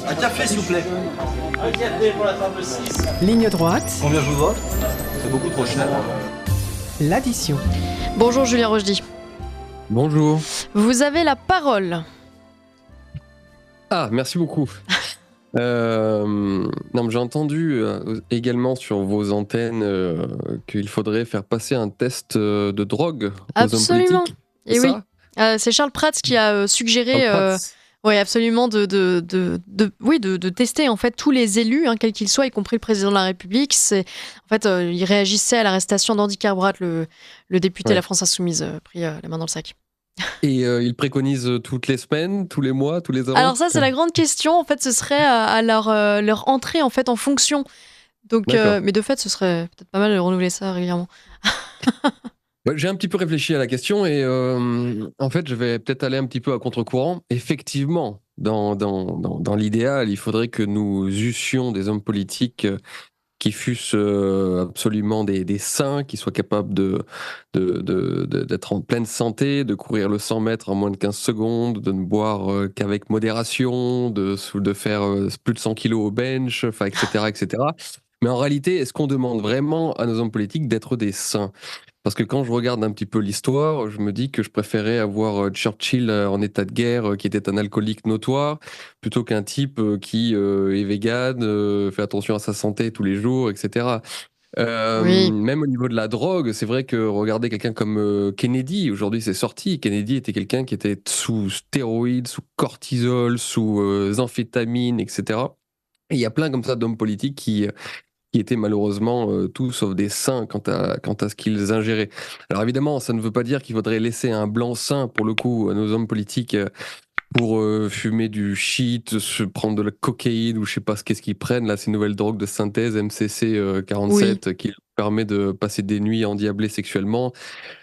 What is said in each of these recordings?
Un café, s'il vous plaît. Un café pour la table 6. Ligne droite, Combien je vous dois? C'est beaucoup trop cher. l'addition. Bonjour Julien Rochdy. Bonjour. Vous avez la parole. Ah, merci beaucoup. Non, mais j'ai entendu également sur vos antennes qu'il faudrait faire passer un test de drogue aux hommes Absolument. politiques. Et C'est oui. ça C'est Charles Prats qui a suggéré, Charles Prats. ouais, absolument de tester en fait tous les élus, hein, quels qu'ils soient, y compris le président de la République. Il réagissait à l'arrestation d'Andy Carbratt, le député de la France Insoumise, pris la main dans le sac. Et il préconise toutes les semaines, tous les mois, tous les ans. Alors ça, c'est la grande question. En fait, ce serait à leur entrée en fait en fonction. Donc, D'accord. mais de fait, ce serait peut-être pas mal de renouveler ça régulièrement. Ouais, j'ai un petit peu réfléchi à la question et en fait, je vais peut-être aller un petit peu à contre-courant. Effectivement, dans l'idéal, il faudrait que nous eussions des hommes politiques qui fussent absolument des saints, qui soient capables d'être en pleine santé, de courir le 100 mètres en moins de 15 secondes, de ne boire qu'avec modération, de faire plus de 100 kilos au bench, enfin, etc., etc. Mais en réalité, est-ce qu'on demande vraiment à nos hommes politiques d'être des saints ? Parce que quand je regarde un petit peu l'histoire, je me dis que je préférais avoir Churchill en état de guerre, qui était un alcoolique notoire, plutôt qu'un type qui est vegan, fait attention à sa santé tous les jours, etc. Oui. Même au niveau de la drogue, c'est vrai que regardez quelqu'un comme Kennedy, aujourd'hui c'est sorti, Kennedy était quelqu'un qui était sous stéroïdes, sous cortisol, sous amphétamines, etc. Et il y a plein comme ça d'hommes politiques qui étaient malheureusement tout sauf des saints quant à ce qu'ils ingéraient. Alors évidemment, ça ne veut pas dire qu'il faudrait laisser un blanc-seing, pour le coup, à nos hommes politiques pour fumer du shit, se prendre de la cocaïne ou je sais pas qu'est-ce qu'ils prennent, là, ces nouvelles drogues de synthèse, MCC 47, qui leur permet de passer des nuits endiablées sexuellement.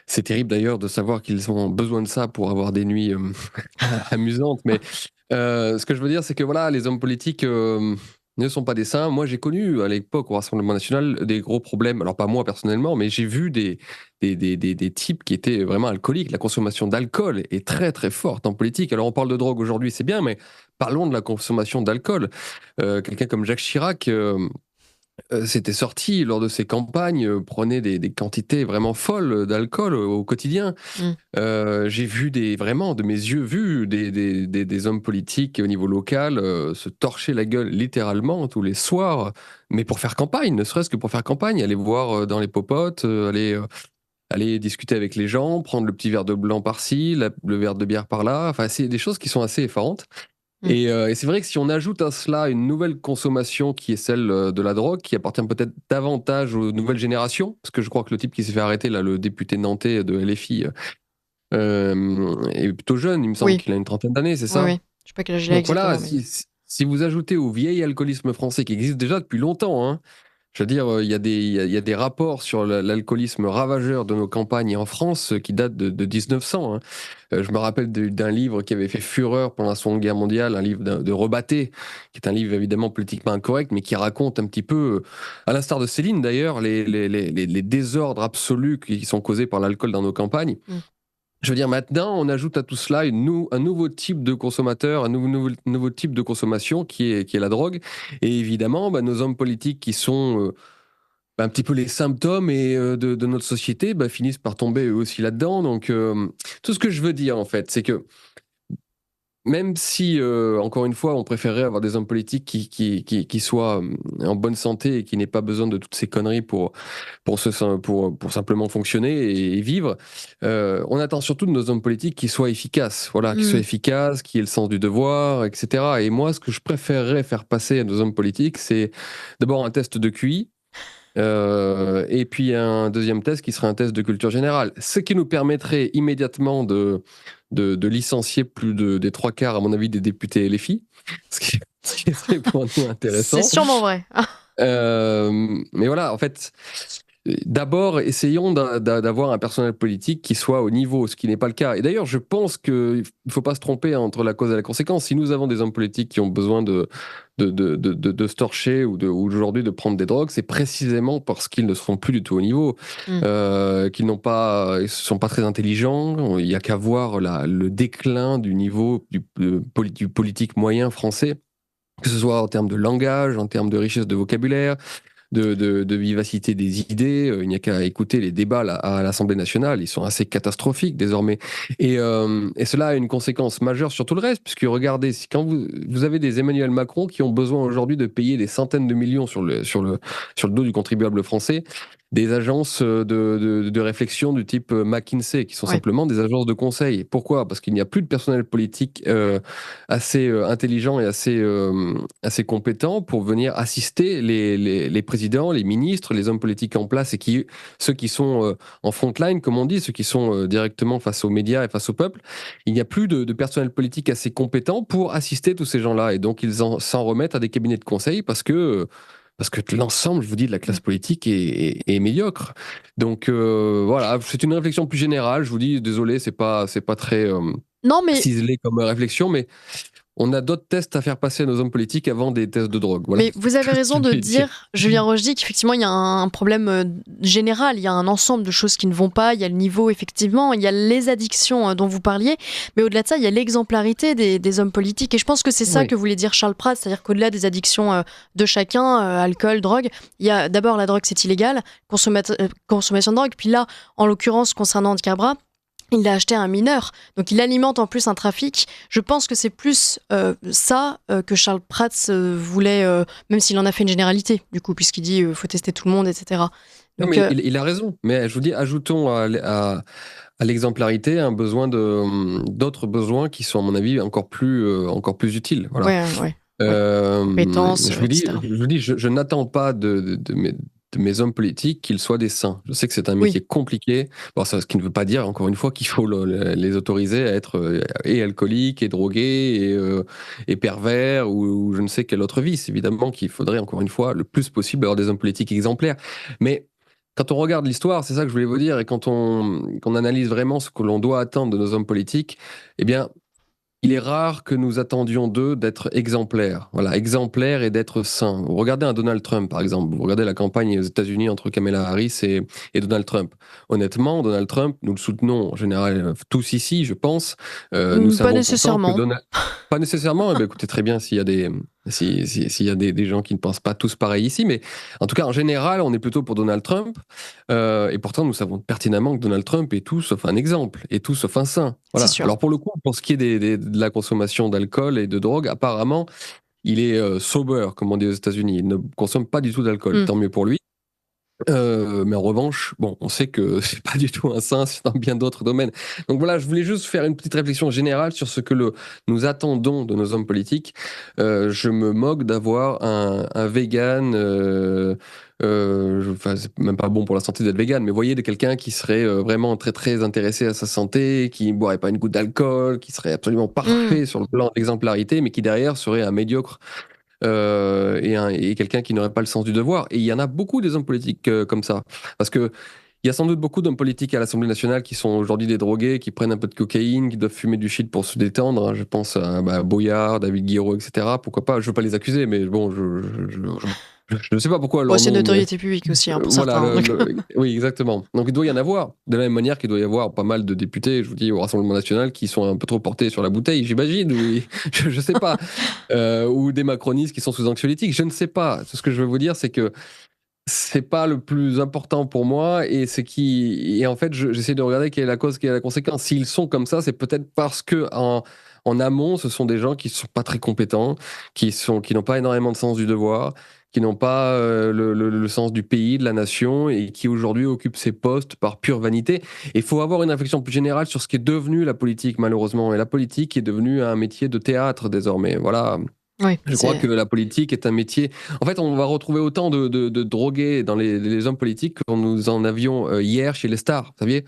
C'est terrible d'ailleurs de savoir qu'ils ont besoin de ça pour avoir des nuits amusantes, mais ce que je veux dire, c'est que voilà, les hommes politiques ne sont pas des saints. Moi, j'ai connu à l'époque au Rassemblement national des gros problèmes. Alors, pas moi personnellement, mais j'ai vu des types qui étaient vraiment alcooliques. La consommation d'alcool est très, très forte en politique. Alors, on parle de drogue aujourd'hui, c'est bien, mais parlons de la consommation d'alcool. Quelqu'un comme Jacques Chirac. C'était sorti lors de ses campagnes, prenait des quantités vraiment folles d'alcool au quotidien. J'ai vu vraiment de mes yeux vus des hommes politiques au niveau local se torcher la gueule littéralement tous les soirs, mais pour faire campagne, ne serait-ce que pour faire campagne, aller voir dans les popotes, aller discuter avec les gens, prendre le petit verre de blanc par-ci, le verre de bière par-là. Enfin, c'est des choses qui sont assez effarantes. Et c'est vrai que si on ajoute à cela une nouvelle consommation qui est celle de la drogue, qui appartient peut-être davantage aux nouvelles générations, parce que je crois que le type qui s'est fait arrêter, là, le député nantais de LFI, est plutôt jeune, il me semble qu'il a une trentaine d'années, c'est ça? Oui. Je sais pas quel âge il a Donc exactement. voilà, si vous ajoutez au vieil alcoolisme français qui existe déjà depuis longtemps, hein, je veux dire, il y a des rapports sur l'alcoolisme ravageur de nos campagnes en France qui datent de 1900. Hein. Je me rappelle d'un livre qui avait fait fureur pendant la Seconde Guerre mondiale, un livre de Rebatté, qui est un livre évidemment politiquement incorrect, mais qui raconte un petit peu, à l'instar de Céline d'ailleurs, les désordres absolus qui sont causés par l'alcool dans nos campagnes. Je veux dire, maintenant, on ajoute à tout cela un nouveau type de consommateur, un nouveau type de consommation qui est la drogue. Et évidemment, nos hommes politiques qui sont un petit peu les symptômes de notre société finissent par tomber eux aussi là-dedans. Donc, tout ce que je veux dire, en fait, c'est que même si, encore une fois, on préférerait avoir des hommes politiques qui soient en bonne santé et qui n'aient pas besoin de toutes ces conneries pour simplement fonctionner et vivre, on attend surtout de nos hommes politiques qu'ils soient efficaces. Voilà, qu'ils soient efficaces, qui aient le sens du devoir, etc. Et moi, ce que je préférerais faire passer à nos hommes politiques, c'est d'abord un test de QI, et puis un deuxième test qui serait un test de culture générale. Ce qui nous permettrait immédiatement de licencier plus des trois quarts, à mon avis, des députés LFI, ce qui serait pour nous intéressant. C'est sûrement vrai. Mais voilà, en fait, d'abord, essayons d'avoir un personnel politique qui soit au niveau, ce qui n'est pas le cas. Et d'ailleurs, je pense qu'il ne faut pas se tromper entre la cause et la conséquence. Si nous avons des hommes politiques qui ont besoin de se torcher ou aujourd'hui de prendre des drogues, c'est précisément parce qu'ils ne seront plus du tout au niveau, qu'ils ils sont pas très intelligents. Il n'y a qu'à voir le déclin du niveau du politique moyen français. que ce soit en termes de langage, en termes de richesse de vocabulaire, de vivacité des idées. Il n'y a qu'à écouter les débats à l'Assemblée nationale, ils sont assez catastrophiques désormais. Et cela a une conséquence majeure sur tout le reste, puisque regardez, quand vous avez des Emmanuel Macron qui ont besoin aujourd'hui de payer des centaines de millions sur le dos du contribuable français, des agences de réflexion du type McKinsey, qui sont simplement des agences de conseil. Pourquoi ? Parce qu'il n'y a plus de personnel politique assez intelligent et assez compétent pour venir assister les présidents, les ministres, les hommes politiques en place, et ceux qui sont en front line, comme on dit, ceux qui sont directement face aux médias et face au peuple. Il n'y a plus de personnel politique assez compétent pour assister tous ces gens-là. Et donc, ils s'en remettent à des cabinets de conseil parce que l'ensemble, je vous dis, de la classe politique est médiocre. Donc voilà, c'est une réflexion plus générale. Je vous dis, désolé, c'est pas très Non, mais ciselé comme réflexion, mais on a d'autres tests à faire passer à nos hommes politiques avant des tests de drogue. Voilà. Mais vous avez raison de dire, Julien Rochdy, qu'effectivement, il y a un problème général, il y a un ensemble de choses qui ne vont pas, il y a le niveau, effectivement, il y a les addictions dont vous parliez, mais au-delà de ça, il y a l'exemplarité des hommes politiques. Et je pense que c'est ça que voulait dire Charles Prats, c'est-à-dire qu'au-delà des addictions de chacun, alcool, drogue, il y a d'abord la drogue, c'est illégal, consommation de drogue, puis là, en l'occurrence, concernant Handicap Bras, il l'a acheté à un mineur, donc il alimente en plus un trafic. Je pense que c'est plus ça que Charles Prats voulait, même s'il en a fait une généralité, du coup, puisqu'il dit faut tester tout le monde, etc. Donc, non, mais il a raison. Mais je vous dis, ajoutons à l'exemplarité d'autres besoins qui sont, à mon avis, encore plus utiles. Voilà. Compétences, je vous dis, je n'attends pas de mes hommes politiques qu'ils soient des saints. Je sais que c'est un métier compliqué. Bon, ça, ce qui ne veut pas dire, encore une fois, qu'il faut les autoriser à être et alcooliques, et drogués, et pervers, ou je ne sais quel autre vice. Évidemment qu'il faudrait, encore une fois, le plus possible avoir des hommes politiques exemplaires. Mais quand on regarde l'histoire, c'est ça que je voulais vous dire, et quand on analyse vraiment ce que l'on doit attendre de nos hommes politiques, eh bien, il est rare que nous attendions d'eux d'être exemplaires. Voilà, exemplaires et d'être saints. Vous regardez un Donald Trump, par exemple. Vous regardez la campagne aux États-Unis entre Kamala Harris et Donald Trump. Honnêtement, Donald Trump, nous le soutenons en général tous ici, je pense. Nous savons pas nécessairement. Pas nécessairement. Eh bien, écoutez, très bien s'il y a s'il y a des gens qui ne pensent pas tous pareil ici, mais en tout cas, en général, on est plutôt pour Donald Trump, et pourtant, nous savons pertinemment que Donald Trump est tout sauf un exemple, et tout sauf un saint. Voilà. Alors pour le coup, pour ce qui est de la consommation d'alcool et de drogue, apparemment, il est sober, comme on dit aux États-Unis. Il ne consomme pas du tout d'alcool, tant mieux pour lui. Mais en revanche, bon, on sait que c'est pas du tout un saint, c'est dans bien d'autres domaines. Donc voilà, je voulais juste faire une petite réflexion générale sur ce que nous attendons de nos hommes politiques. Je me moque d'avoir un vegan, c'est même pas bon pour la santé d'être vegan, mais voyez, de quelqu'un qui serait vraiment très très intéressé à sa santé, qui ne boirait pas une goutte d'alcool, qui serait absolument parfait sur le plan de l'exemplarité, mais qui derrière serait un médiocre. Et quelqu'un qui n'aurait pas le sens du devoir. Et il y en a beaucoup des hommes politiques comme ça. Parce que il y a sans doute beaucoup d'hommes politiques à l'Assemblée nationale qui sont aujourd'hui des drogués, qui prennent un peu de cocaïne, qui doivent fumer du shit pour se détendre. Je pense à Boyard, David Guiraud, etc. Pourquoi pas ? Je veux pas les accuser, mais bon, je ne sais pas pourquoi. C'est une notoriété publique aussi, pour certains. Oui, exactement. Donc il doit y en avoir. De la même manière qu'il doit y avoir pas mal de députés, je vous dis, au Rassemblement national, qui sont un peu trop portés sur la bouteille, j'imagine. Je ne sais pas. Ou des macronistes qui sont sous anxiolytiques. Je ne sais pas. Ce que je veux vous dire, c'est que c'est pas le plus important pour moi, et en fait, j'essaie de regarder quelle est la cause, quelle est la conséquence. S'ils sont comme ça, c'est peut-être parce que en amont, ce sont des gens qui sont pas très compétents, qui n'ont pas énormément de sens du devoir, qui n'ont pas le sens du pays, de la nation, et qui aujourd'hui occupent ces postes par pure vanité. Et il faut avoir une réflexion plus générale sur ce qui est devenu la politique, malheureusement. Et la politique est devenue un métier de théâtre désormais. Voilà. Oui, je crois que la politique est un métier. En fait, on va retrouver autant de drogués dans les hommes politiques que nous en avions hier chez les stars. Vous saviez,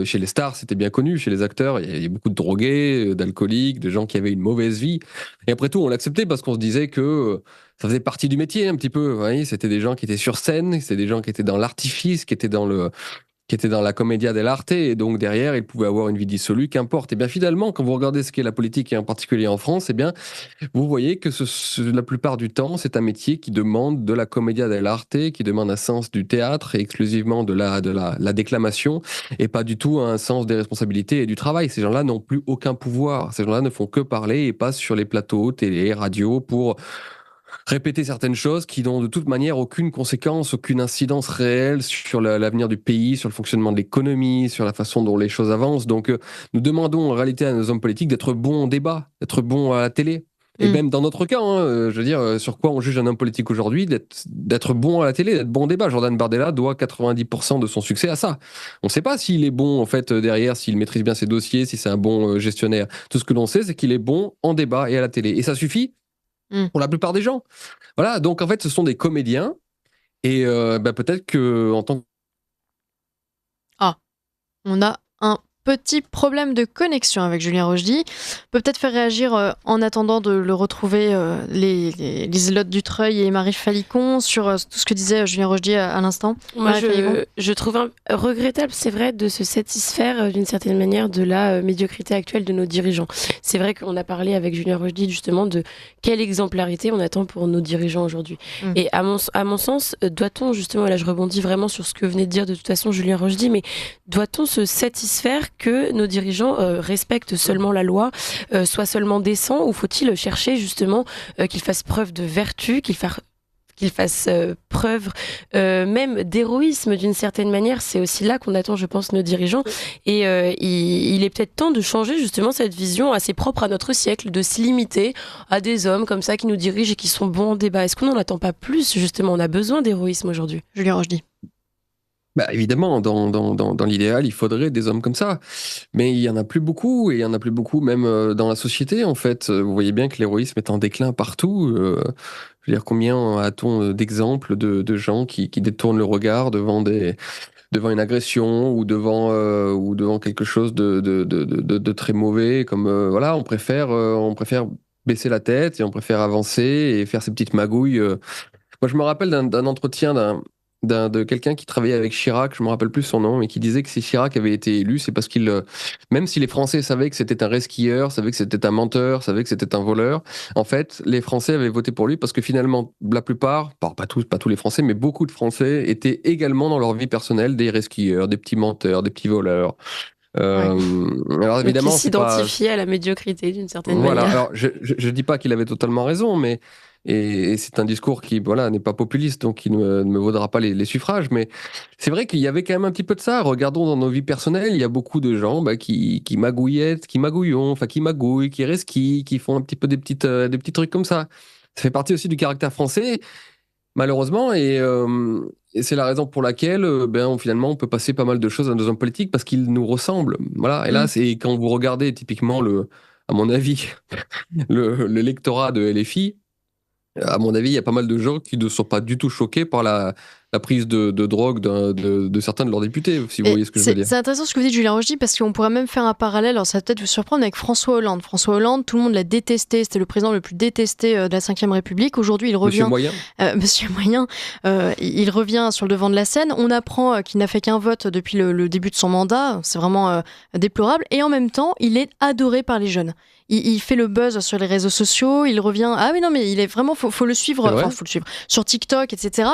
chez les stars, c'était bien connu. Chez les acteurs, il y avait beaucoup de drogués, d'alcooliques, de gens qui avaient une mauvaise vie. Et après tout, on l'acceptait parce qu'on se disait que ça faisait partie du métier un petit peu. Vous voyez, c'était des gens qui étaient sur scène, c'était des gens qui étaient dans l'artifice, qui étaient dans qui était dans la commedia dell'arte, et donc derrière, il pouvait avoir une vie dissolue, qu'importe. Et bien finalement, quand vous regardez ce qu'est la politique, et en particulier en France, eh bien, vous voyez que la plupart du temps, c'est un métier qui demande de la commedia dell'arte, qui demande un sens du théâtre et exclusivement de la déclamation, et pas du tout un sens des responsabilités et du travail. Ces gens-là n'ont plus aucun pouvoir. Ces gens-là ne font que parler et passent sur les plateaux, télé, radio, pour répéter certaines choses qui n'ont de toute manière aucune conséquence, aucune incidence réelle sur l'avenir du pays, sur le fonctionnement de l'économie, sur la façon dont les choses avancent. Donc, nous demandons en réalité à nos hommes politiques d'être bons au débat, d'être bons à la télé. Et même dans notre cas, je veux dire, sur quoi on juge un homme politique aujourd'hui, d'être bon à la télé, d'être bon au débat. Jordan Bardella doit 90% de son succès à ça. On ne sait pas s'il est bon, en fait, derrière, s'il maîtrise bien ses dossiers, si c'est un bon gestionnaire. Tout ce que l'on sait, c'est qu'il est bon en débat et à la télé. Et ça suffit pour la plupart des gens. Voilà, donc en fait, ce sont des comédiens. Et peut-être qu'en tant que... Ah, on a un petit problème de connexion avec Julien Rochdy. Peut peut-être faire réagir en attendant de le retrouver les Liselotte Dutreuil et Marie Falicon sur tout ce que disait Julien Rochdy à l'instant. Moi, je trouve regrettable, c'est vrai, de se satisfaire d'une certaine manière de la médiocrité actuelle de nos dirigeants. C'est vrai qu'on a parlé avec Julien Rochdy justement de quelle exemplarité on attend pour nos dirigeants aujourd'hui. Et à mon sens, doit-on justement, et là je rebondis vraiment sur ce que venait de dire de toute façon Julien Rochdy, mais doit-on se satisfaire que nos dirigeants respectent seulement la loi, soient seulement décents, ou faut-il chercher justement qu'ils fassent preuve de vertu, qu'ils fassent preuve même d'héroïsme d'une certaine manière. C'est aussi là qu'on attend, je pense, nos dirigeants. Et il est peut-être temps de changer justement cette vision assez propre à notre siècle, de se limiter à des hommes comme ça qui nous dirigent et qui sont bons en débat. Est-ce qu'on n'en attend pas plus, justement? On a besoin d'héroïsme aujourd'hui. Julien Rochdy. Évidemment, dans l'idéal, il faudrait des hommes comme ça. Mais il n'y en a plus beaucoup, et il n'y en a plus beaucoup même dans la société, en fait. Vous voyez bien que l'héroïsme est en déclin partout. Je veux dire, combien a-t-on d'exemples de gens qui détournent le regard devant une agression ou devant quelque chose de très mauvais, comme voilà, on préfère baisser la tête et on préfère avancer et faire ces petites magouilles. Moi, je me rappelle d'un entretien de quelqu'un qui travaillait avec Chirac, je me rappelle plus son nom, mais qui disait que si Chirac avait été élu, c'est parce qu'il, même si les Français savaient que c'était un resquilleur, savaient que c'était un menteur, savaient que c'était un voleur, en fait, les Français avaient voté pour lui parce que finalement, la plupart, pas tous les Français, mais beaucoup de Français étaient également dans leur vie personnelle des resquilleurs, des petits menteurs, des petits voleurs. Alors évidemment, qui s'identifiait à la médiocrité d'une certaine voilà. manière. Alors je dis pas qu'il avait totalement raison, mais et c'est un discours qui n'est pas populiste, donc qui ne me vaudra pas les suffrages, mais c'est vrai qu'il y avait quand même un petit peu de ça. Regardons dans nos vies personnelles, il y a beaucoup de gens qui magouillent, qui resquillent, qui font un petit peu des petits trucs comme ça. Ça fait partie aussi du caractère français, malheureusement, et c'est la raison pour laquelle finalement on peut passer pas mal de choses à nos hommes politiques parce qu'ils nous ressemblent. Voilà. Et là, c'est quand vous regardez typiquement à mon avis, l'électorat de LFI. À mon avis, il y a pas mal de gens qui ne sont pas du tout choqués par la prise de drogue de certains de leurs députés, si vous voyez ce que je veux dire. C'est intéressant ce que vous dites, Julien Rochdy, parce qu'on pourrait même faire un parallèle, alors ça va peut-être vous surprendre, avec François Hollande. François Hollande, tout le monde l'a détesté, c'était le président le plus détesté de la Ve République. Aujourd'hui, il revient... Monsieur Moyen, il revient sur le devant de la scène. On apprend qu'il n'a fait qu'un vote depuis le début de son mandat, c'est vraiment déplorable, et en même temps, il est adoré par les jeunes. Il fait le buzz sur les réseaux sociaux, il revient... Ah oui, non, mais il est vraiment... Faut le suivre, faut le suivre sur TikTok, etc.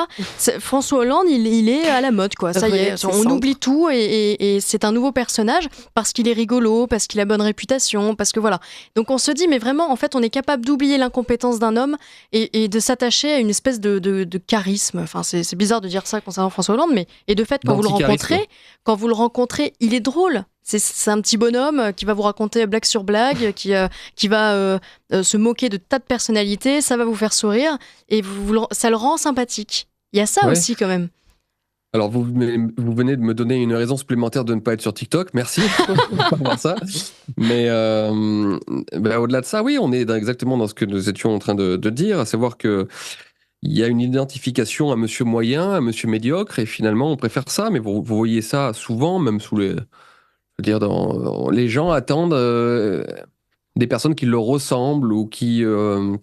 François Hollande, il est à la mode, quoi. Ça y est, on oublie tout et c'est un nouveau personnage parce qu'il est rigolo, parce qu'il a bonne réputation, parce que voilà. Donc on se dit, mais vraiment, en fait, on est capable d'oublier l'incompétence d'un homme et de s'attacher à une espèce de charisme. Enfin, c'est bizarre de dire ça concernant François Hollande, mais et de fait, quand vous le rencontrez, il est drôle. C'est un petit bonhomme qui va vous raconter blague sur blague, qui va se moquer de tas de personnalités, ça va vous faire sourire et ça le rend sympathique. Il y a ça aussi quand même. Alors vous venez de me donner une raison supplémentaire de ne pas être sur TikTok, merci pour voir ça. Mais au-delà de ça, oui, on est exactement dans ce que nous étions en train de dire, à savoir que il y a une identification à monsieur moyen, à monsieur médiocre, et finalement on préfère ça, mais vous voyez ça souvent, même sous les... Je veux dire, les gens attendent des personnes qui leur ressemblent ou qui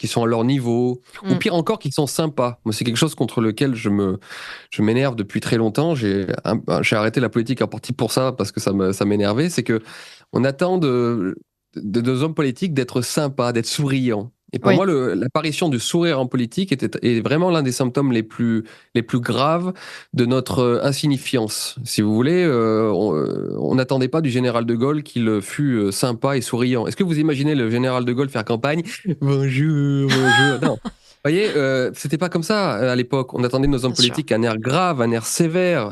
sont à leur niveau, ou pire encore, qui sont sympas. Moi, c'est quelque chose contre lequel je m'énerve depuis très longtemps. J'ai arrêté la politique en partie pour ça, parce que ça m'énervait. C'est que on attend de nos hommes politiques d'être sympas, d'être souriants. Et pour moi, l'apparition du sourire en politique est vraiment l'un des symptômes les plus graves de notre insignifiance. Si vous voulez, on n'attendait pas du général de Gaulle qu'il fût sympa et souriant. Est-ce que vous imaginez le général de Gaulle faire campagne ? Bonjour, bonjour. Non. Vous voyez, c'était pas comme ça à l'époque. On attendait de nos hommes politiques un air grave, un air sévère.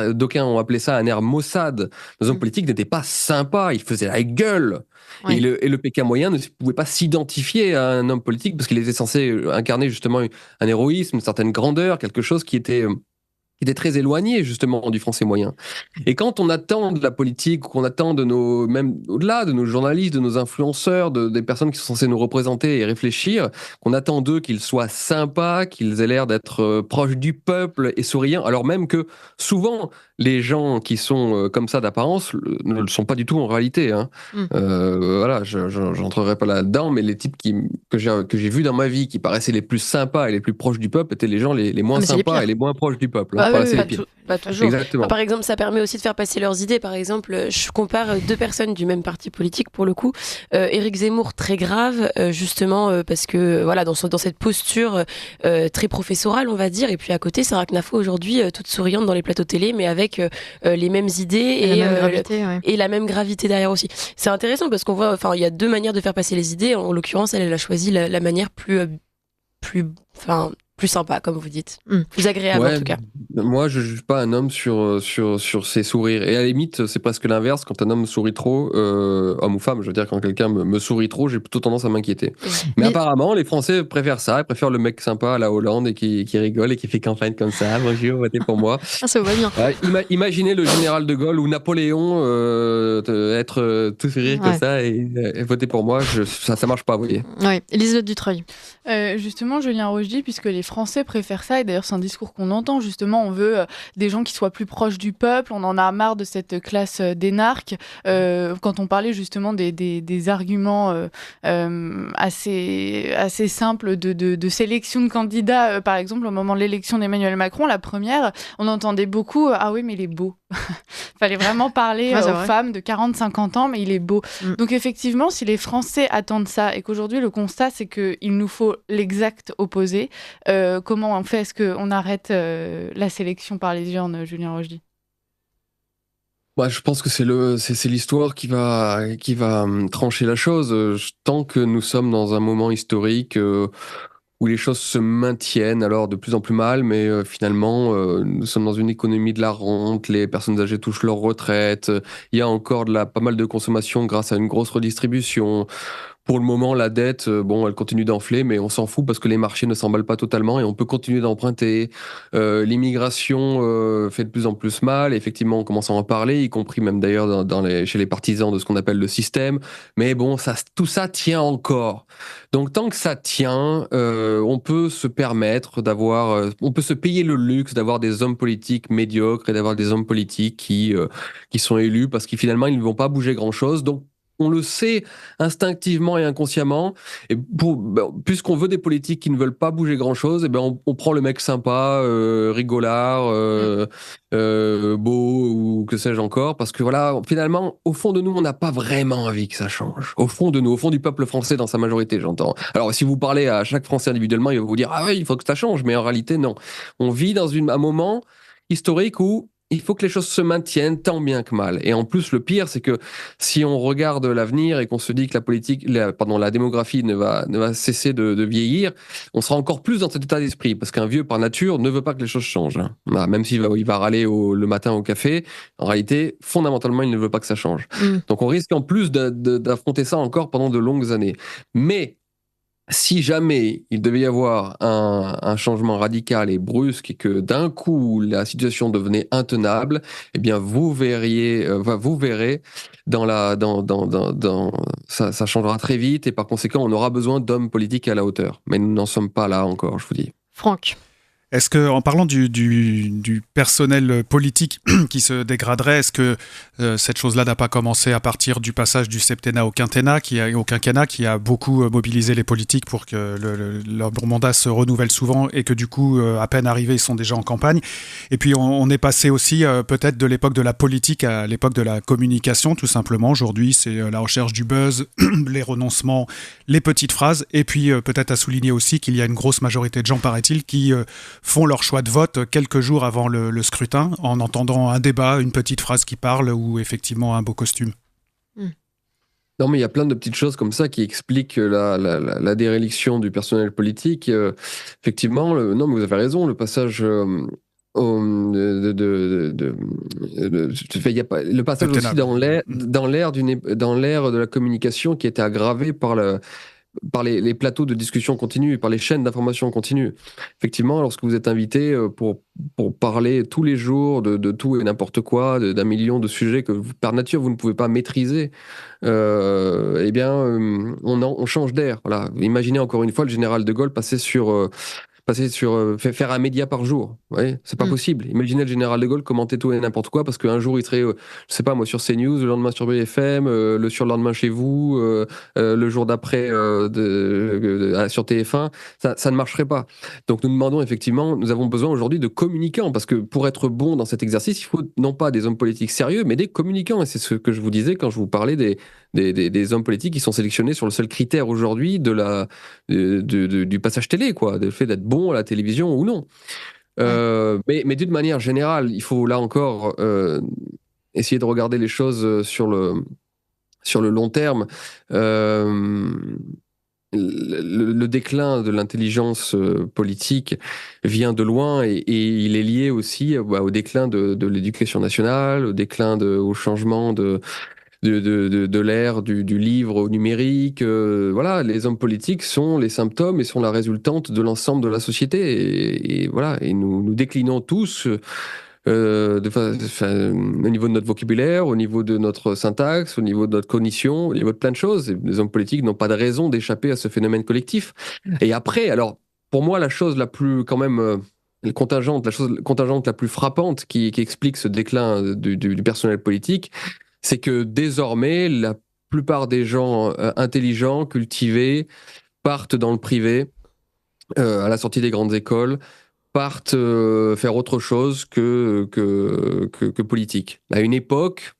D'aucuns ont appelé ça un air maussade. Nos hommes politiques n'étaient pas sympas, ils faisaient la gueule. Ouais. Et le Pékin moyen ne pouvait pas s'identifier à un homme politique parce qu'il était censé incarner justement un héroïsme, une certaine grandeur, quelque chose qui était très éloigné justement du français moyen. Et quand on attend de la politique, qu'on attend même au-delà de nos journalistes, de nos influenceurs, des personnes qui sont censées nous représenter et réfléchir, qu'on attend d'eux qu'ils soient sympas, qu'ils aient l'air d'être proches du peuple et souriants, alors même que souvent les gens qui sont comme ça d'apparence ne le sont pas du tout en réalité. Hein. Voilà, j'entrerai pas là-dedans, mais les types que j'ai vus dans ma vie qui paraissaient les plus sympas et les plus proches du peuple étaient les gens les moins sympas et les moins proches du peuple. Pas toujours. Exactement. Par exemple, ça permet aussi de faire passer leurs idées. Par exemple, je compare deux personnes du même parti politique pour le coup. Éric Zemmour, très grave, justement, parce que voilà, dans cette posture très professorale, on va dire. Et puis à côté, Sarah Knafo aujourd'hui, toute souriante dans les plateaux télé, mais avec les mêmes idées et la même gravité derrière aussi. C'est intéressant parce qu'on voit, enfin, il y a deux manières de faire passer les idées. En l'occurrence, elle a choisi la manière plus sympa, comme vous dites. Plus agréable, en tout cas. Moi, je ne juge pas un homme sur ses sourires. Et à la limite, c'est presque l'inverse. Quand un homme sourit trop, homme ou femme, je veux dire, quand quelqu'un me sourit trop, j'ai plutôt tendance à m'inquiéter. Mais apparemment, les Français préfèrent ça. Ils préfèrent le mec sympa à la Hollande et qui rigole et qui fait campagne comme ça. Bonjour, votez pour moi. Ça va bien. Imaginez le général de Gaulle ou Napoléon être tout sourire comme ça et voter pour moi. Ça ne marche pas, vous voyez. Oui, Elisabeth Dutreuil. Justement, Julien Rochdy, puisque les Français préfèrent ça, et d'ailleurs c'est un discours qu'on entend, justement, on veut des gens qui soient plus proches du peuple, on en a marre de cette classe d'énarques. Quand on parlait justement des arguments assez simples de sélection de candidats, par exemple au moment de l'élection d'Emmanuel Macron, la première, on entendait beaucoup « Ah oui, mais il est beau ». Fallait vraiment parler aux femmes de 40-50 ans, mais il est beau. Donc effectivement, si les Français attendent ça et qu'aujourd'hui le constat c'est qu'il nous faut l'exact opposé, comment on fait ? Est-ce qu'on arrête la sélection par les urnes, Julien Rochdy ? Je pense que c'est l'histoire qui va trancher la chose. Tant que nous sommes dans un moment historique où les choses se maintiennent, alors de plus en plus mal, mais finalement, nous sommes dans une économie de la rente, les personnes âgées touchent leur retraite, il y a encore pas mal de consommation grâce à une grosse redistribution. Pour le moment, la dette, elle continue d'enfler, mais on s'en fout parce que les marchés ne s'emballent pas totalement et on peut continuer d'emprunter. L'immigration fait de plus en plus mal. Effectivement, on commence à en parler, y compris même d'ailleurs chez les partisans de ce qu'on appelle le système. Mais bon, tout ça tient encore. Donc, tant que ça tient, on peut se permettre on peut se payer le luxe d'avoir des hommes politiques médiocres et d'avoir des hommes politiques qui sont élus parce que finalement, ils ne vont pas bouger grand-chose. Donc, on le sait instinctivement et inconsciemment. Et puisqu'on veut des politiques qui ne veulent pas bouger grand-chose, on prend le mec sympa, rigolard, beau ou que sais-je encore. Parce que voilà, finalement, au fond de nous, on n'a pas vraiment envie que ça change. Au fond de nous, au fond du peuple français dans sa majorité, j'entends. Alors, si vous parlez à chaque Français individuellement, il va vous dire « Ah oui, il faut que ça change ». Mais en réalité, non. On vit dans un moment historique où il faut que les choses se maintiennent tant bien que mal. Et en plus, le pire, c'est que si on regarde l'avenir et qu'on se dit que la démographie ne va cesser de vieillir, on sera encore plus dans cet état d'esprit. Parce qu'un vieux, par nature, ne veut pas que les choses changent. Même s'il va râler le matin au café, en réalité, fondamentalement, il ne veut pas que ça change. Donc on risque en plus d'affronter ça encore pendant de longues années. Mais si jamais il devait y avoir un changement radical et brusque et que d'un coup la situation devenait intenable, eh bien vous verrez, ça changera très vite et par conséquent on aura besoin d'hommes politiques à la hauteur. Mais nous n'en sommes pas là encore, je vous dis. Franck. Est-ce que, en parlant du personnel politique qui se dégraderait, est-ce que cette chose-là n'a pas commencé à partir du passage du septennat au quinquennat, qui a beaucoup mobilisé les politiques pour que leur mandat se renouvelle souvent et que du coup, à peine arrivés, ils sont déjà en campagne. Et puis, on est passé aussi peut-être de l'époque de la politique à l'époque de la communication, tout simplement. Aujourd'hui, c'est la recherche du buzz, les renoncements, les petites phrases. Et puis, peut-être à souligner aussi qu'il y a une grosse majorité de gens, paraît-il, qui font leur choix de vote quelques jours avant le scrutin, en entendant un débat, une petite phrase qui parle ou effectivement un beau costume. Non, mais il y a plein de petites choses comme ça qui expliquent la déréliction du personnel politique. Effectivement, non, mais vous avez raison, le passage... le passage aussi dans l'ère de la communication qui était aggravée par les plateaux de discussion continue, par les chaînes d'information continue. Effectivement, lorsque vous êtes invité pour parler tous les jours de tout et n'importe quoi, d'un million de sujets que par nature vous ne pouvez pas maîtriser, eh bien, on change d'air. Voilà. Imaginez encore une fois le général de Gaulle passer sur faire un média par jour. Ouais, c'est pas possible. Imaginez le général de Gaulle commenter tout et n'importe quoi parce qu'un jour il serait, je sais pas moi, sur CNews, le lendemain sur BFM, le surlendemain chez vous, le jour d'après sur TF1. Ça ne marcherait pas. Donc nous demandons effectivement, nous avons besoin aujourd'hui de communicants parce que pour être bon dans cet exercice, il faut non pas des hommes politiques sérieux, mais des communicants. Et c'est ce que je vous disais quand je vous parlais des hommes politiques qui sont sélectionnés sur le seul critère aujourd'hui du passage télé, quoi, du fait d'être bon à la télévision ou non. Mais d'une manière générale, il faut là encore essayer de regarder les choses sur le long terme. Le déclin de l'intelligence politique vient de loin et il est lié aussi au déclin de l'éducation nationale, au changement de l'ère du livre au numérique. Voilà, les hommes politiques sont les symptômes et sont la résultante de l'ensemble de la société. Et voilà, et nous déclinons tous au niveau de notre vocabulaire, au niveau de notre syntaxe, au niveau de notre cognition, au niveau de plein de choses. Et les hommes politiques n'ont pas de raison d'échapper à ce phénomène collectif. Et après, alors, pour moi, la chose la plus, quand même... la contingente la plus frappante qui explique ce déclin du personnel politique, c'est que désormais, la plupart des gens intelligents, cultivés, partent dans le privé, à la sortie des grandes écoles, partent faire autre chose que politique. À une époque,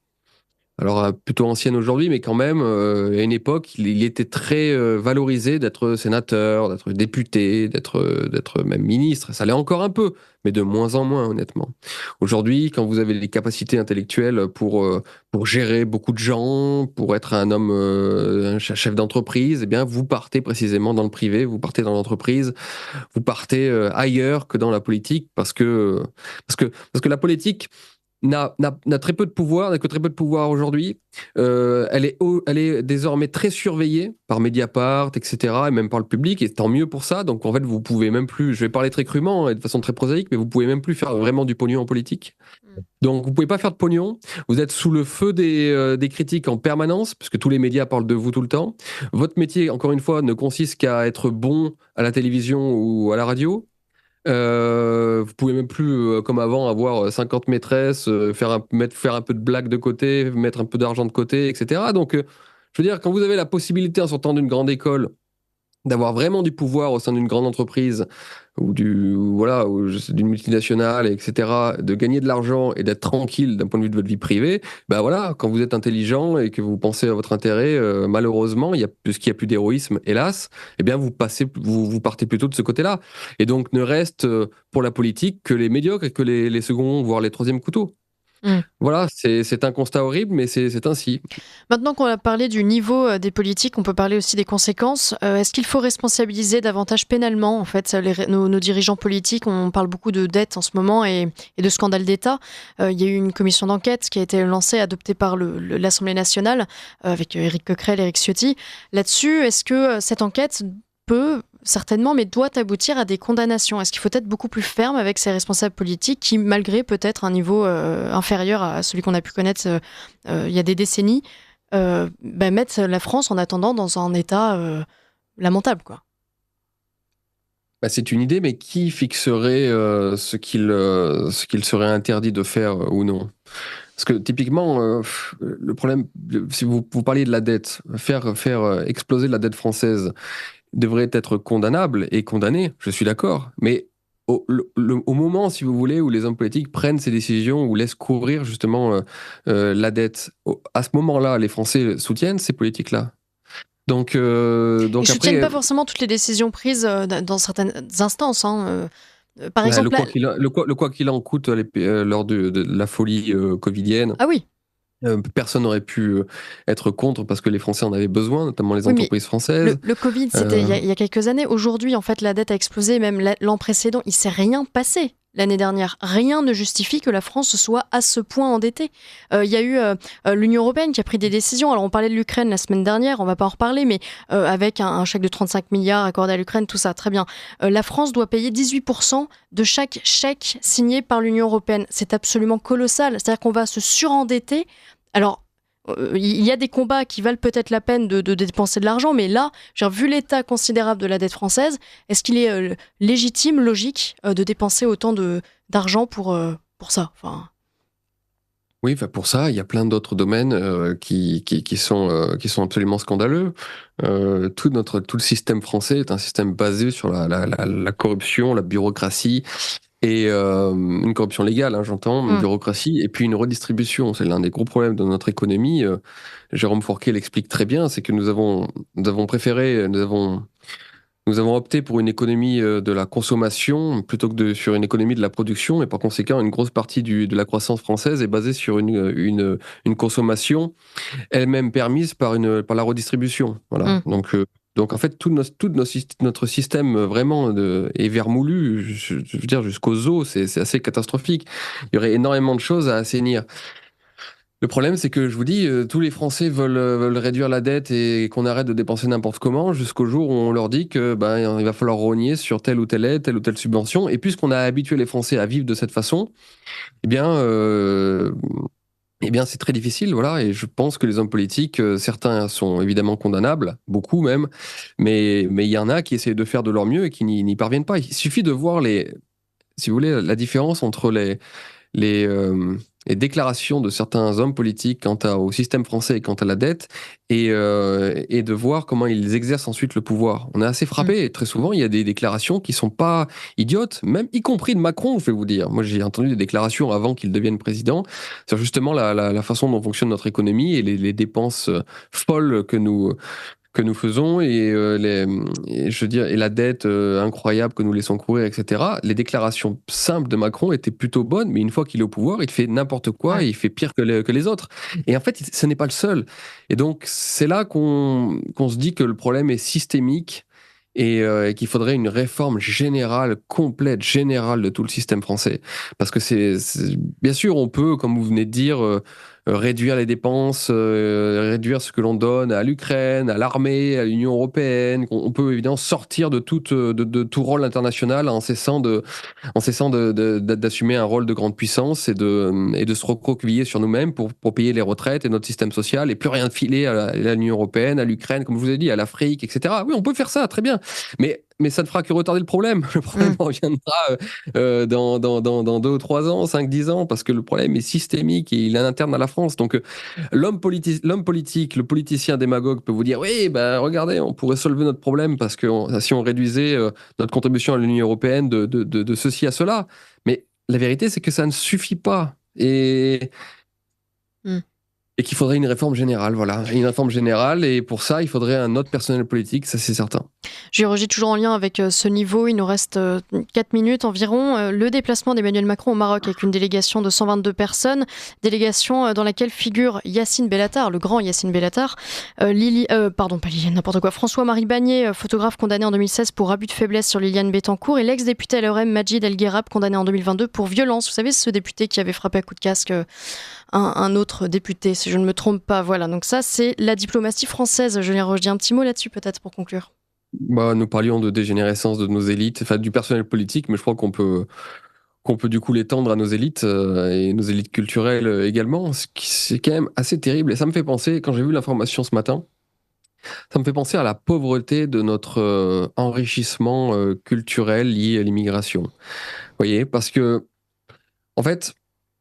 alors plutôt ancienne aujourd'hui, mais quand même, à une époque, il était très valorisé d'être sénateur, d'être député, d'être même ministre. Ça l'est encore un peu, mais de moins en moins, honnêtement. Aujourd'hui, quand vous avez les capacités intellectuelles pour gérer beaucoup de gens, pour être un homme, un chef d'entreprise, eh bien, vous partez précisément dans le privé, vous partez dans l'entreprise, vous partez ailleurs que dans la politique, parce que la politique n'a très peu de pouvoir, n'a que très peu de pouvoir aujourd'hui. Elle est désormais très surveillée par Mediapart, etc., et même par le public, et tant mieux pour ça. Donc en fait, vous pouvez même plus, je vais parler très crûment et de façon très prosaïque, mais vous pouvez même plus faire vraiment du pognon en politique. Donc vous pouvez pas faire de pognon, vous êtes sous le feu des critiques en permanence, parce que tous les médias parlent de vous tout le temps. Votre métier, encore une fois, ne consiste qu'à être bon à la télévision ou à la radio. Vous pouvez même plus, comme avant, avoir 50 maîtresses, faire un peu de blagues de côté, mettre un peu d'argent de côté, etc. Donc, je veux dire, quand vous avez la possibilité, en sortant d'une grande école, d'avoir vraiment du pouvoir au sein d'une grande entreprise ou d'une multinationale, etc., de gagner de l'argent et d'être tranquille d'un point de vue de votre vie privée, ben voilà, quand vous êtes intelligent et que vous pensez à votre intérêt, malheureusement, puisqu'il n'y a plus d'héroïsme, hélas, eh bien vous partez plutôt de ce côté-là. Et donc ne reste pour la politique que les médiocres et que les seconds, voire les troisièmes couteaux. Voilà, c'est un constat horrible, mais c'est ainsi. Maintenant qu'on a parlé du niveau des politiques, on peut parler aussi des conséquences. Est-ce qu'il faut responsabiliser davantage pénalement en fait, nos dirigeants politiques? On parle beaucoup de dettes en ce moment et de scandales d'État. Il y a eu une commission d'enquête qui a été lancée, adoptée par l'Assemblée nationale, avec Éric Coquerel, Éric Ciotti. Là-dessus, est-ce que cette enquête peut... certainement, mais doit aboutir à des condamnations? Est-ce qu'il faut être beaucoup plus ferme avec ces responsables politiques qui, malgré peut-être un niveau inférieur à celui qu'on a pu connaître il y a des décennies, mettent la France en attendant dans un état lamentable, quoi? C'est une idée, mais qui fixerait ce qu'il serait interdit de faire ou non? Parce que typiquement, le problème, si vous parliez de la dette, faire exploser la dette française devrait être condamnable et condamné, je suis d'accord. Mais au moment, si vous voulez, où les hommes politiques prennent ces décisions ou laissent courir justement la dette, à ce moment-là, les Français soutiennent ces politiques-là. Donc Ils ne après, soutiennent pas forcément toutes les décisions prises dans certaines instances. Par exemple, le quoi qu'il en coûte lors de la folie covidienne. Ah oui. Personne n'aurait pu être contre parce que les Français en avaient besoin, notamment les entreprises françaises. Le Covid, c'était il y a quelques années. Aujourd'hui, en fait, la dette a explosé. Même l'an précédent, il ne s'est rien passé. L'année dernière, rien ne justifie que la France soit à ce point endettée. Il y a eu l'Union européenne qui a pris des décisions. Alors, on parlait de l'Ukraine la semaine dernière, on ne va pas en reparler, mais avec un chèque de 35 milliards accordé à l'Ukraine, tout ça, très bien. La France doit payer 18% de chaque chèque signé par l'Union européenne. C'est absolument colossal. C'est-à-dire qu'on va se surendetter. Alors, il y a des combats qui valent peut-être la peine de dépenser de l'argent, mais là, vu l'état considérable de la dette française, est-ce qu'il est légitime, logique de dépenser autant d'argent pour ça Oui, pour ça, il y a plein d'autres domaines qui sont absolument scandaleux. Tout le système français est un système basé sur la corruption, la bureaucratie, et une corruption légale, j'entends, une bureaucratie, et puis une redistribution. C'est l'un des gros problèmes de notre économie. Jérôme Fourquet l'explique très bien, c'est que nous avons opté pour une économie de la consommation plutôt que sur une économie de la production, et par conséquent, une grosse partie de la croissance française est basée sur une consommation elle-même permise par la redistribution. Voilà. Donc en fait, notre système vraiment est vermoulu, je veux dire jusqu'aux os, c'est assez catastrophique. Il y aurait énormément de choses à assainir. Le problème, c'est que je vous dis, tous les Français veulent réduire la dette et qu'on arrête de dépenser n'importe comment jusqu'au jour où on leur dit que il va falloir rogner sur telle ou telle aide, telle ou telle subvention. Et puisqu'on a habitué les Français à vivre de cette façon, c'est très difficile, voilà. Et je pense que les hommes politiques, certains sont évidemment condamnables, beaucoup même, mais il y en a qui essaient de faire de leur mieux et qui n'y parviennent pas. Il suffit de voir si vous voulez, la différence entre les déclarations de certains hommes politiques quant au système français et quant à la dette, et de voir comment ils exercent ensuite le pouvoir. On est assez frappé, et très souvent, il y a des déclarations qui sont pas idiotes, même y compris de Macron, je vais vous dire. Moi, j'ai entendu des déclarations avant qu'il devienne président, sur justement la façon dont fonctionne notre économie et les dépenses folles que nous faisons, et la dette incroyable que nous laissons courir, etc. Les déclarations simples de Macron étaient plutôt bonnes, mais une fois qu'il est au pouvoir, il fait n'importe quoi et il fait pire que les autres. Et en fait, ce n'est pas le seul. Et donc, c'est là qu'on se dit que le problème est systémique et qu'il faudrait une réforme générale, complète, générale de tout le système français. Parce que bien sûr, on peut, comme vous venez de dire, réduire les dépenses, réduire ce que l'on donne à l'Ukraine, à l'armée, à l'Union européenne. On peut évidemment sortir de tout rôle international en cessant d'assumer un rôle de grande puissance et de se recroqueviller sur nous-mêmes pour payer les retraites et notre système social et plus rien filer à l'Union européenne, à l'Ukraine, comme je vous ai dit, à l'Afrique, etc. Oui, on peut faire ça, très bien. Mais ça ne fera que retarder le problème. Le problème reviendra dans 2 ou 3 ans, 5, 10 ans, parce que le problème est systémique et il est interne à la France. Donc l'homme politique, le politicien démagogue peut vous dire, oui, regardez, on pourrait solver notre problème parce que si on réduisait notre contribution à l'Union européenne de ceci à cela. Mais la vérité, c'est que ça ne suffit pas. Et qu'il faudrait une réforme générale, voilà. Une réforme générale, et pour ça, il faudrait un autre personnel politique, ça c'est certain. Géorgie, toujours en lien avec ce niveau, il nous reste 4 minutes environ. Le déplacement d'Emmanuel Macron au Maroc avec une délégation de 122 personnes, délégation dans laquelle figure Yacine Bellatar, le grand Yacine Bellatar, François-Marie Bagné, photographe condamné en 2016 pour abus de faiblesse sur Liliane Bettencourt, et l'ex-député LRM Majid El Guerab, condamné en 2022 pour violence. Vous savez, ce député qui avait frappé à coups de casque un autre député, si je ne me trompe pas. Voilà, donc ça, c'est la diplomatie française. Julien Rochdy, un petit mot là-dessus peut-être pour conclure. Nous parlions de dégénérescence de nos élites, enfin du personnel politique, mais je crois qu'on peut du coup l'étendre à nos élites et nos élites culturelles également, ce qui c'est quand même assez terrible. Et ça me fait penser, quand j'ai vu l'information ce matin, Ça me fait penser à la pauvreté de notre enrichissement culturel lié à l'immigration. Vous voyez, parce que, en fait,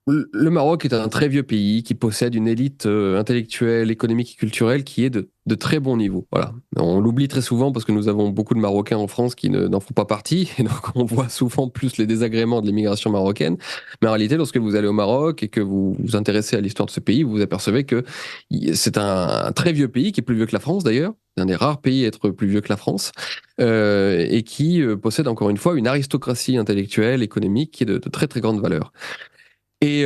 le Maroc est un très vieux pays qui possède une élite intellectuelle, économique et culturelle qui est de très bon niveau. Voilà. On l'oublie très souvent parce que nous avons beaucoup de Marocains en France qui n'en font pas partie, et donc on voit souvent plus les désagréments de l'immigration marocaine. Mais en réalité, lorsque vous allez au Maroc et que vous vous intéressez à l'histoire de ce pays, vous vous apercevez que c'est un très vieux pays qui est plus vieux que la France d'ailleurs. C'est un des rares pays à être plus vieux que la France, et qui possède encore une fois une aristocratie intellectuelle, économique qui est de très très grande valeur. Et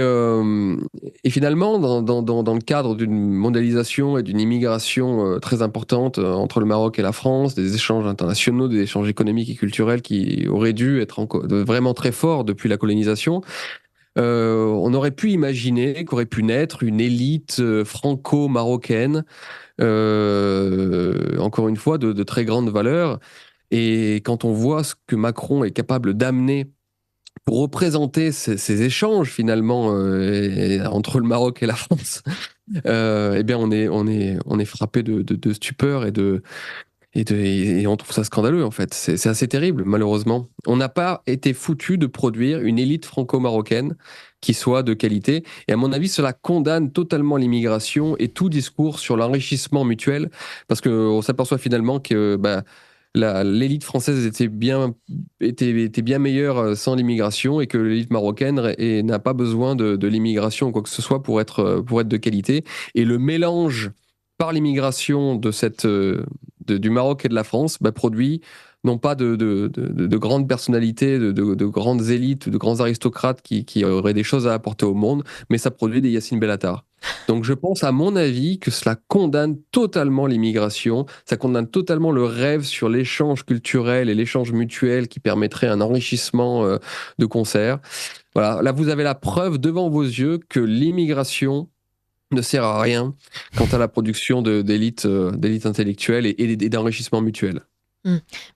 finalement, dans le cadre d'une mondialisation et d'une immigration très importante entre le Maroc et la France, des échanges internationaux, des échanges économiques et culturels qui auraient dû être vraiment très forts depuis la colonisation, on aurait pu imaginer qu'aurait pu naître une élite franco-marocaine, encore une fois, de très grande valeur. Et quand on voit ce que Macron est capable d'amener pour représenter ces échanges finalement entre le Maroc et la France, eh bien on est frappé de stupeur et on trouve ça scandaleux en fait. C'est assez terrible malheureusement. On n'a pas été foutu de produire une élite franco-marocaine qui soit de qualité. Et à mon avis, cela condamne totalement l'immigration et tout discours sur l'enrichissement mutuel, parce qu'on s'aperçoit finalement que l'élite française était bien meilleure sans l'immigration, et que l'élite marocaine n'a pas besoin de l'immigration ou quoi que ce soit pour être de qualité. Et le mélange par l'immigration du Maroc et de la France produit non pas de grandes personnalités, de grandes élites, de grands aristocrates qui auraient des choses à apporter au monde, mais ça produit des Yacine Bellatar. Donc je pense, à mon avis, que cela condamne totalement l'immigration, ça condamne totalement le rêve sur l'échange culturel et l'échange mutuel qui permettrait un enrichissement de concert. Voilà, là vous avez la preuve devant vos yeux que l'immigration ne sert à rien quant à la production d'élites intellectuelles et d'enrichissement mutuel.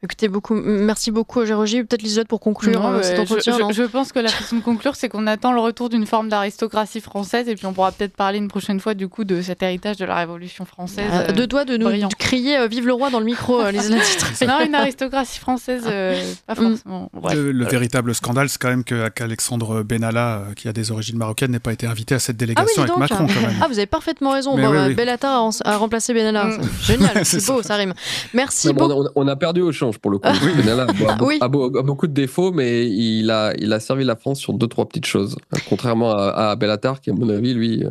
Écoutez, merci beaucoup, Gérogie. Peut-être Liselotte pour conclure cet entretien. Je pense que la façon de conclure, c'est qu'on attend le retour d'une forme d'aristocratie française, et puis on pourra peut-être parler une prochaine fois du coup de cet héritage de la Révolution française. Deux doigts de nous crier vive le roi dans le micro, Liselotte. Non, une aristocratie française, pas forcément. Le véritable scandale, c'est quand même qu'Alexandre Benalla, qui a des origines marocaines, n'ait pas été invité à cette délégation avec Macron. Quand même. Ah, vous avez parfaitement raison. Oui. Bellatar a remplacé Benalla. Génial, c'est beau, ça rime. Merci beaucoup. On a perdu au change pour le coup. Benalla a beaucoup de défauts, mais il a servi la France sur 2-3 petites choses. Contrairement à Bellatar, qui à mon avis, lui,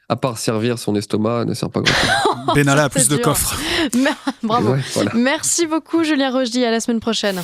à part servir son estomac, ne sert pas grand-chose. Benalla a plus de coffres. Bravo. Ouais, voilà. Merci beaucoup, Julien Rochdy. À la semaine prochaine.